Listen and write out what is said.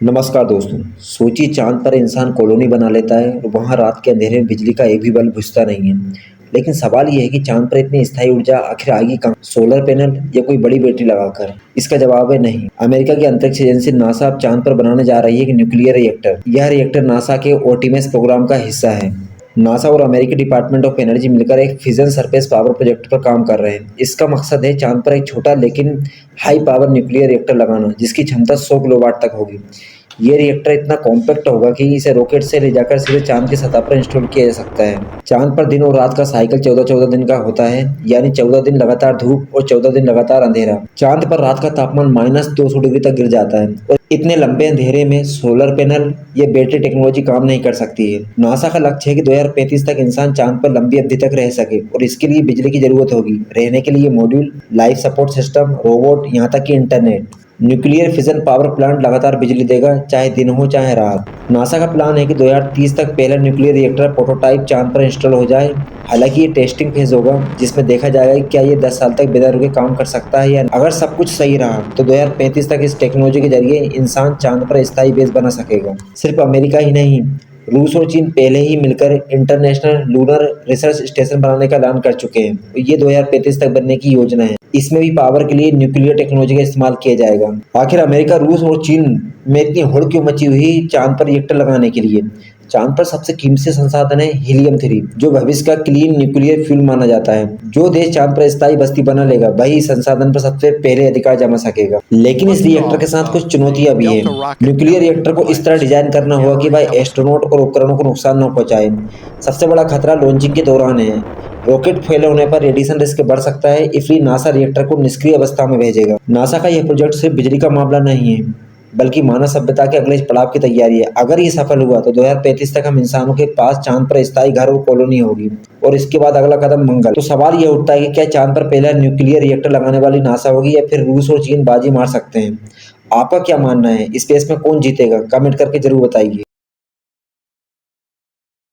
नमस्कार दोस्तों। सोचिए चांद पर इंसान कॉलोनी बना लेता है और वहाँ रात के अंधेरे में बिजली का एक भी बल्ब बुझता नहीं है। लेकिन सवाल यह है कि चांद पर इतनी स्थायी ऊर्जा आखिर आएगी कहाँ? सोलर पैनल या कोई बड़ी बैटरी लगाकर? इसका जवाब है नहीं। अमेरिका की अंतरिक्ष एजेंसी नासा अब चांद पर बनाने जा रही है एक न्यूक्लियर रिएक्टर। यह रिएक्टर नासा के ओटिमस प्रोग्राम का हिस्सा है। नासा और अमेरिकी डिपार्टमेंट ऑफ एनर्जी मिलकर एक फिजन सरफेस पावर प्रोजेक्ट पर काम कर रहे हैं। इसका मकसद है चांद पर एक छोटा लेकिन हाई पावर न्यूक्लियर रिएक्टर लगाना, जिसकी क्षमता 100 किलोवाट तक होगी। ये रिएक्टर इतना कॉम्पैक्ट होगा कि इसे रॉकेट से ले जाकर सीधे चांद की सतह पर इंस्टॉल किया जा सकता है। चांद पर दिन और रात का साइकिल 14-14 दिन का होता है, यानी 14 दिन लगातार धूप और 14 दिन लगातार अंधेरा। चांद पर रात का तापमान -200 डिग्री तक गिर जाता है और इतने लंबे अंधेरे में सोलर पैनल या बैटरी टेक्नोलॉजी काम नहीं कर सकती है। नासा का लक्ष्य है कि 2035 तक इंसान चांद पर लंबी अवधि तक रह सके और इसके लिए बिजली की जरूरत होगी। रहने के लिए module, life support system, robot, यहाँ तक कि internet. Nuclear fission power plant लगातार बिजली देगा, चाहे दिन हो चाहे रात। नासा का प्लान है कि 2030 तक पहला न्यूक्लियर रिएक्टर प्रोटोटाइप चांद पर इंस्टॉल हो जाए। हालांकि ये टेस्टिंग फेज होगा, जिसमें देखा जाएगा कि क्या ये 10 साल तक बिना रुके काम कर सकता है या नहीं। अगर सब कुछ सही रहा तो 2035 तक इस टेक्नोलॉजी के जरिए इंसान चांद पर स्थायी बेस बना सकेगा। सिर्फ अमेरिका ही नहीं, रूस और चीन पहले ही मिलकर इंटरनेशनल लूनर रिसर्च स्टेशन बनाने का ऐलान कर चुके हैं। ये 2035 तक बनने की योजना है। इसमें भी पावर के लिए न्यूक्लियर टेक्नोलॉजी का इस्तेमाल किया जाएगा। आखिर अमेरिका, रूस और चीन में इतनी होड़ क्यों मची हुई चांद पर रिएक्टर लगाने के लिए? चांद पर सबसे कीमती संसाधन है हीलियम-3, जो भविष्य का क्लीन न्यूक्लियर फ्यूल माना जाता है। जो देश चांद पर स्थायी बस्ती बना लेगा, वही इस संसाधन पर सबसे पहले अधिकार जमा सकेगा। लेकिन इस रिएक्टर के साथ कुछ चुनौतियां भी हैं। न्यूक्लियर रिएक्टर को इस तरह डिजाइन करना होगा कि वह एस्ट्रोनॉट और उपकरणों को नुकसान न पहुंचाए। सबसे बड़ा खतरा लॉन्चिंग के दौरान है। रॉकेट फेल होने पर रेडिएशन रिस्क बढ़ सकता है, इसलिए नासा रिएक्टर को निष्क्रिय अवस्था में भेजेगा। नासा का यह प्रोजेक्ट सिर्फ बिजली का मामला नहीं है, बल्कि मानव सभ्यता के अगले पड़ाव की तैयारी है। अगर ये सफल हुआ तो 2035 तक हम इंसानों के पास चांद पर स्थायी घर और कॉलोनी होगी, और इसके बाद अगला कदम मंगल। तो सवाल यह उठता है कि क्या चांद पर पहला न्यूक्लियर रिएक्टर लगाने वाली नासा होगी या फिर रूस और चीन बाजी मार सकते हैं? आपका क्या मानना है? स्पेस में कौन जीतेगा? कमेंट करके जरूर बताइए।